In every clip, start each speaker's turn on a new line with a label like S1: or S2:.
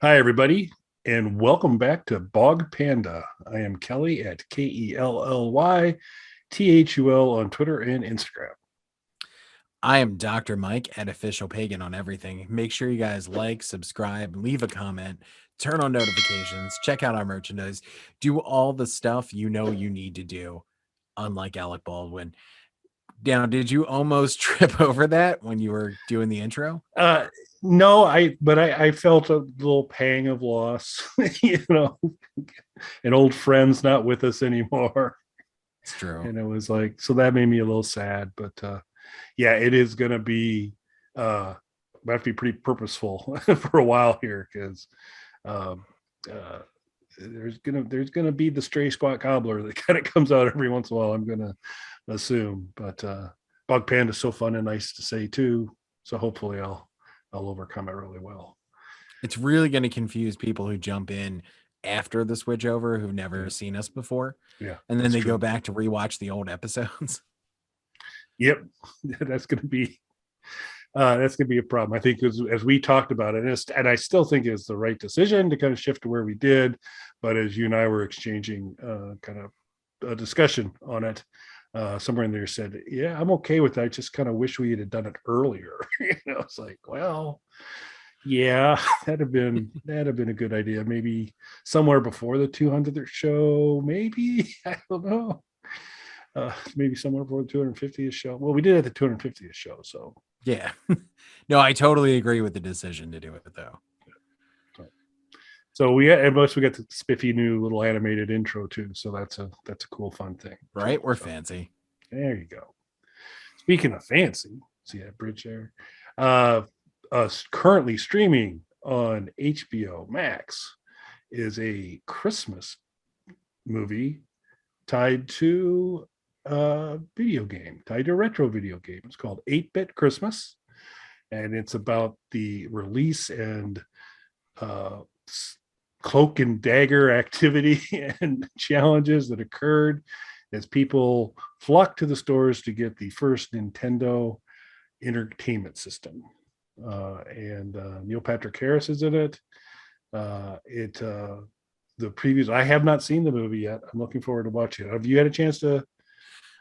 S1: Hi, everybody, and welcome back to Bog Panda. I am Kelly at KELLYTHUL on Twitter and Instagram.
S2: I am Dr. Mike at Official Pagan on everything. Make sure you guys like, subscribe, leave a comment, turn on notifications, check out our merchandise, do all the stuff you know you need to do, unlike Alec Baldwin. Now, did you almost trip over that when you were doing the intro?
S1: Uh, no, I felt a little pang of loss, you know, an old friend's not with us anymore.
S2: It's true.
S1: And it was like, so that made me a little sad, but yeah, it is going to be, I have to be pretty purposeful for a while here because um, uh, there's gonna be the stray squat cobbler that kind of comes out every once in a while. I'm gonna assume, but Bug Panda is so fun and nice to say too. So hopefully I'll overcome it really well.
S2: It's really going to confuse people who jump in after the switch over who've never
S1: Yeah,
S2: seen us before.
S1: yeah,
S2: And then
S1: that's
S2: they go
S1: true.
S2: back to rewatch the old episodes.
S1: Yep, that's gonna be a problem. I think as we talked about it, and I still think it's the right decision to kind of shift to where we did. But as you and I were exchanging kind of a discussion on it, somewhere in there said, "Yeah, I'm okay with that. I just kind of wish we had done it earlier." It's like, well, yeah, that'd have been a good idea. Maybe somewhere before the 200th show. Maybe I don't know. Maybe somewhere before the 250th show. Well, we did at the 250th show, so
S2: Yeah. No, I totally agree with the decision to do it, though.
S1: so we and most we got the spiffy new little animated intro too. So that's a cool fun thing. Too.
S2: Right? We're
S1: So
S2: fancy.
S1: there you go. Speaking of fancy, see that bridge there? Uh, us currently streaming on HBO Max is a Christmas movie tied to a video game, tied to a retro video game. It's called 8-Bit Christmas, and it's about the release and uh, cloak and dagger activity and challenges that occurred as people flocked to the stores to get the first Nintendo entertainment system. And Neil Patrick Harris is in it. It the previews. I have not seen the movie yet. I'm looking forward to watching it. Have you had a chance to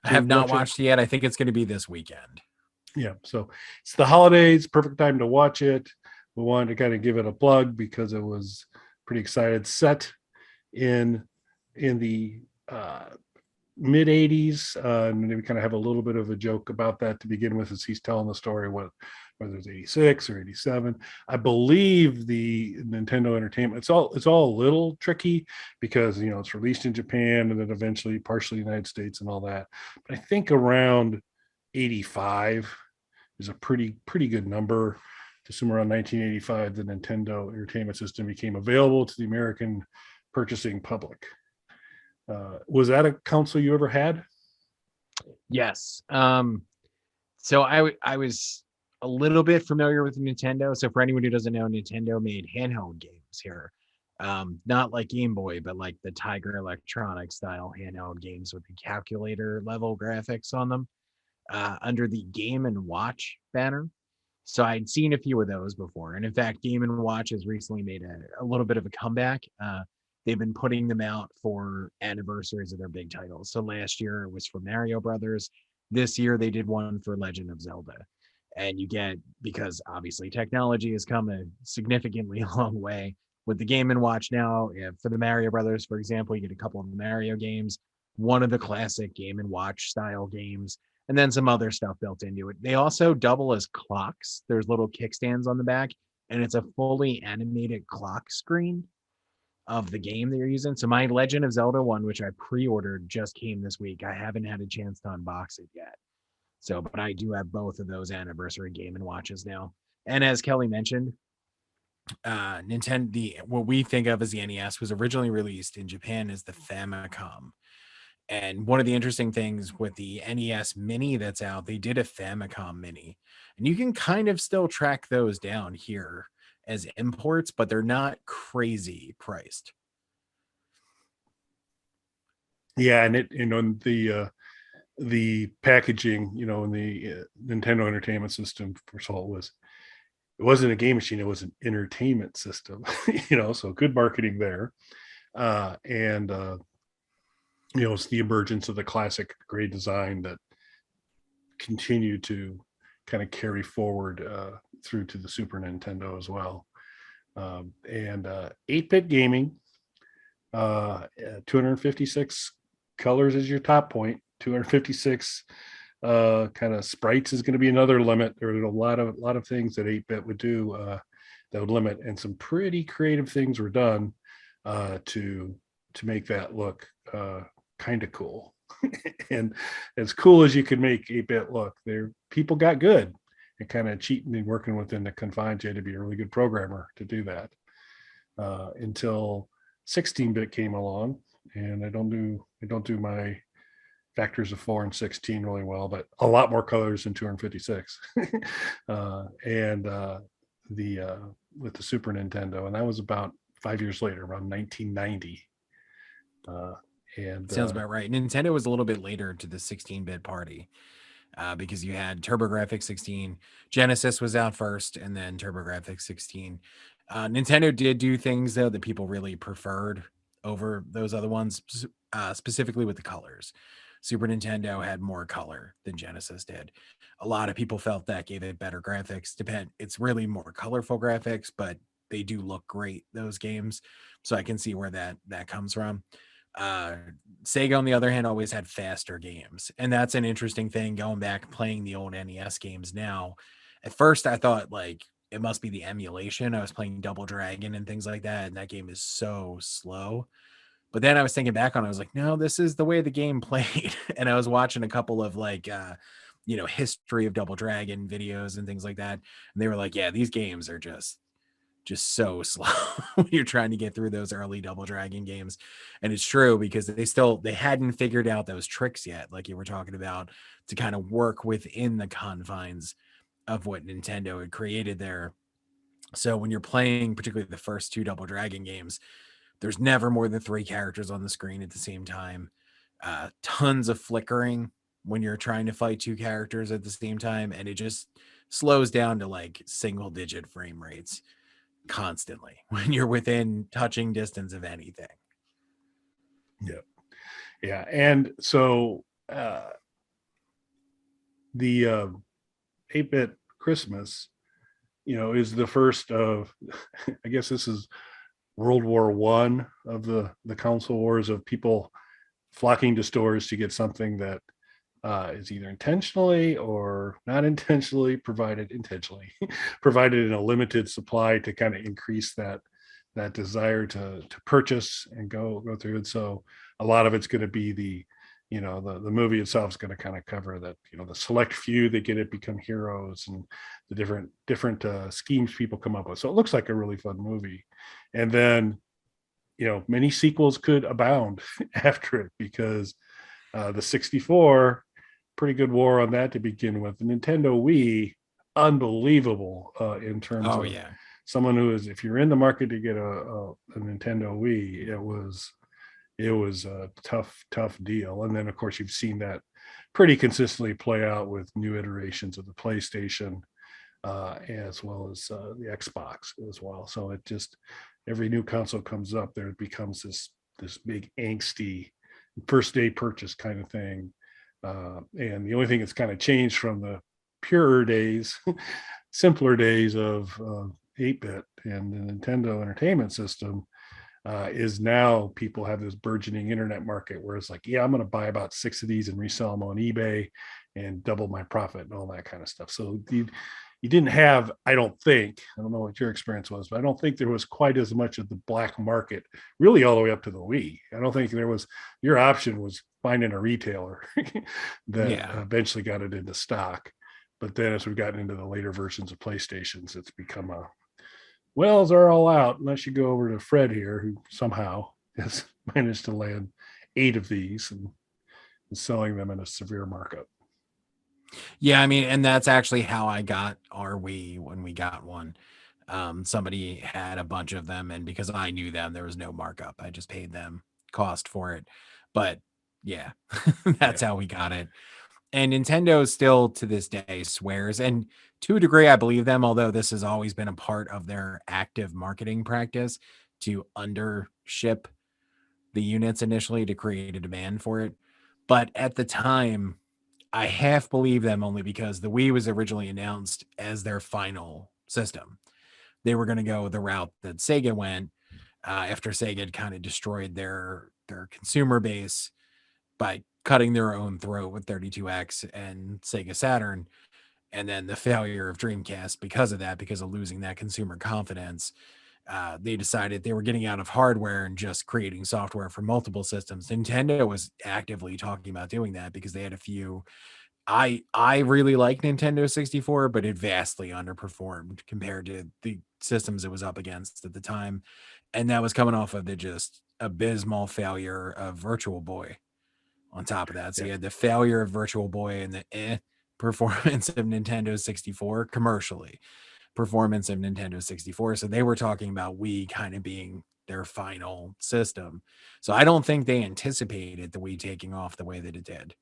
S2: I have not
S1: watch it?
S2: watched it yet. I think it's going to be this weekend.
S1: Yeah. So it's the holidays, perfect time to watch it. We wanted to kind of give it a plug because it was pretty excited. Set in the mid 80s, and we kind of have a little bit of a joke about that to begin with as he's telling the story, whether it's 86 or 87. I believe the Nintendo Entertainment, it's all a little tricky because it's released in Japan and then eventually partially United States and all that, but I think around 85 is a pretty good number to assume. Around 1985 the Nintendo Entertainment System became available to the American purchasing public. Was that a console you ever had?
S2: Yes. So I was a little bit familiar with Nintendo. So for anyone who doesn't know, Nintendo made handheld games here. Not like Game Boy, but like the Tiger Electronic style handheld games with the calculator level graphics on them, under the Game and Watch banner. So I'd seen a few of those before. And in fact, Game and Watch has recently made a little bit of a comeback. They've been putting them out for anniversaries of their big titles. So last year it was for Mario Brothers. This year they did one for Legend of Zelda. And you get, because obviously technology has come a significantly long way with the Game and Watch now. For the Mario Brothers, for example, you get a couple of Mario games, one of the classic Game and Watch style games, and then some other stuff built into it. They also double as clocks. There's little kickstands on the back, and it's a fully animated clock screen of the game that you're using. So my Legend of Zelda one, which I pre-ordered, just came this week. I haven't had a chance to unbox it yet. So, but I do have both of those anniversary Game and Watches now. And as Kelly mentioned, Nintendo, what we think of as the NES was originally released in Japan as the Famicom. And one of the interesting things with the NES Mini that's out, they did a Famicom Mini, and you can kind of still track those down here as imports, but they're not crazy priced.
S1: Yeah, and the packaging, in the Nintendo Entertainment System, first of all, was it wasn't a game machine, it was an entertainment system. So good marketing there. And it's the emergence of the classic gray design that continued to kind of carry forward through to the Super Nintendo as well. And 8-bit gaming, 256 colors is your top point. 256 kind of sprites is going to be another limit. There are a lot of things that 8-bit would do that would limit, and some pretty creative things were done to make that look kind of cool. And as cool as you could make 8-bit look, there people got good and kind of cheating and working within the confines. You had to be a really good programmer to do that. Until 16-bit came along, and I don't do my factors of 4 and 16 really well, but a lot more colors than 256. And the with the Super Nintendo, and that was about 5 years later, around 1990. Uh, and
S2: Sounds about right. Nintendo was a little bit later to the 16-bit party, because you had TurboGrafx 16, Genesis was out first, and then TurboGrafx 16. Nintendo did do things though that people really preferred over those other ones, specifically with the colors. Super Nintendo had more color than Genesis did. A lot of people felt that gave it better graphics. It's really more colorful graphics, but they do look great, those games. So I can see where that comes from. Uh, Sega, on the other hand, always had faster games. And that's an interesting thing going back playing the old NES games now. At first, I thought like it must be the emulation. I was playing Double Dragon and things like that. And that game is so slow. But then I was thinking back on it, I was like, no, this is the way the game played. And I was watching a couple of like, history of Double Dragon videos and things like that. And they were like, yeah, these games are just so slow when you're trying to get through those early Double Dragon games. And it's true because they hadn't figured out those tricks yet, like you were talking about, to kind of work within the confines of what Nintendo had created there. So when you're playing particularly the first two Double Dragon games, there's never more than three characters on the screen at the same time. Tons of flickering when you're trying to fight two characters at the same time, and it just slows down to like single digit frame rates constantly when you're within touching distance of anything.
S1: yeah, yeah, and so the 8-bit Christmas, is the first of, I guess this is World War One of the console wars, of people flocking to stores to get something that is either intentionally or not intentionally provided, provided in a limited supply to kind of increase that desire to purchase and go through it. So a lot of it's going to be the movie itself is going to kind of cover that, the select few that get it become heroes, and the different schemes people come up with. So it looks like a really fun movie. And then many sequels could abound after it, because the 64, pretty good war on that to begin with. The Nintendo Wii, unbelievable in terms
S2: Oh
S1: of
S2: yeah.
S1: someone who is, if you're in the market to get a Nintendo Wii, it was a tough deal. And then of course you've seen that pretty consistently play out with new iterations of the PlayStation, as well as the Xbox as well. So it just, every new console comes up, there becomes this big angsty first day purchase kind of thing. And the only thing that's kind of changed from the purer days, simpler days of 8-bit and the Nintendo Entertainment System, is now people have this burgeoning internet market where it's like, yeah, I'm going to buy about 6 of these and resell them on eBay and double my profit and all that kind of stuff. So you didn't have, I don't think, I don't know what your experience was, but I don't think there was quite as much of the black market really all the way up to the Wii. I don't think there was, your option was finding a retailer that
S2: Yeah.
S1: eventually got it into stock. But then as we've gotten into the later versions of PlayStations, it's become wells are all out, unless you go over to Fred here, who somehow has managed to land 8 of these and selling them in a severe markup.
S2: Yeah, I mean, and that's actually how I got our Wii when we got one. Somebody had a bunch of them, and because I knew them, there was no markup. I just paid them cost for it. But yeah, that's
S1: Yeah.
S2: how we got it. And Nintendo still to this day swears, and to a degree, I believe them, although this has always been a part of their active marketing practice to undership the units initially to create a demand for it. But at the time, I half believe them only because the Wii was originally announced as their final system. They were going to go the route that Sega went after Sega had kind of destroyed their consumer base by cutting their own throat with 32X and Sega Saturn, and then the failure of Dreamcast because of that, because of losing that consumer confidence. They decided they were getting out of hardware and just creating software for multiple systems. Nintendo was actively talking about doing that because they had a few. I really like Nintendo 64, but it vastly underperformed compared to the systems it was up against at the time. And that was coming off of the just abysmal failure of Virtual Boy on top of that. So
S1: Yeah.
S2: you had the failure of Virtual Boy and the performance of Nintendo 64 commercially, performance of Nintendo 64. So they were talking about Wii kind of being their final system. So I don't think they anticipated the Wii taking off the way that it did.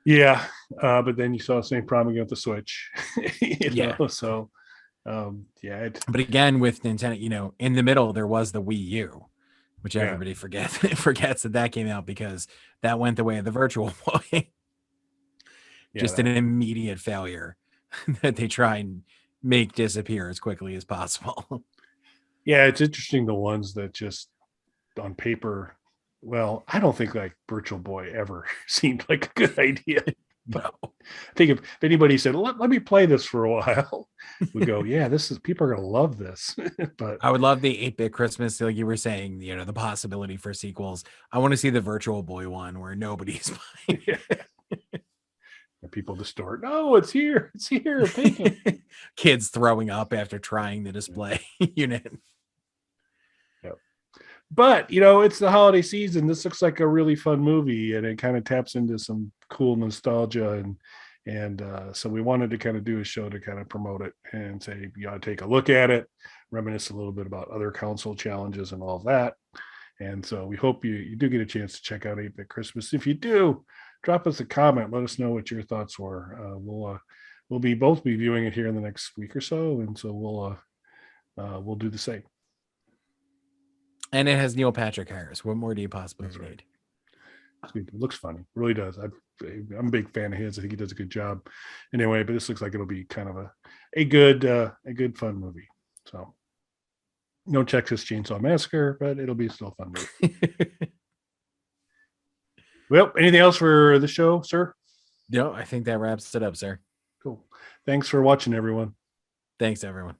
S1: Yeah, but then you saw the same problem again with the Switch,
S2: Yeah.
S1: So yeah,
S2: But again, with Nintendo, in the middle, there was the Wii U, which
S1: yeah,
S2: everybody forgets that came out because that went the way of the Virtual Boy.
S1: yeah,
S2: Just an immediate failure that they try and make disappear as quickly as possible.
S1: yeah. It's interesting the ones that just on paper. Well, I don't think like Virtual Boy ever seemed like a good idea. But
S2: No.
S1: I think if anybody said, let me play this for a while, we go, yeah, this is people are gonna love this. But
S2: I would love the 8-bit Christmas, like you were saying, the possibility for sequels. I want to see the Virtual Boy one where nobody's
S1: yeah, people distort. No, it's here, take it.
S2: kids throwing up after trying the display unit.
S1: Yeah. But it's the holiday season. This looks like a really fun movie, and it kind of taps into some cool nostalgia, and so we wanted to kind of do a show to kind of promote it and say you got to take a look at it, reminisce a little bit about other console challenges and all of that. And so we hope you do get a chance to check out 8-Bit Christmas. If you do, drop us a comment. Let us know what your thoughts were. We'll be both be viewing it here in the next week or so, and so we'll do the same.
S2: And it has Neil Patrick Harris. What more do you possibly
S1: That's right.
S2: need?
S1: It looks funny, it really does. I'm a big fan of his. I think he does a good job. Anyway, but this looks like it'll be kind of a good fun movie. So no Texas Chainsaw Massacre, but it'll be still a fun movie. Well, anything else for the show, sir?
S2: No, I think that wraps it up, sir.
S1: Cool. Thanks for watching, everyone.
S2: Thanks, everyone.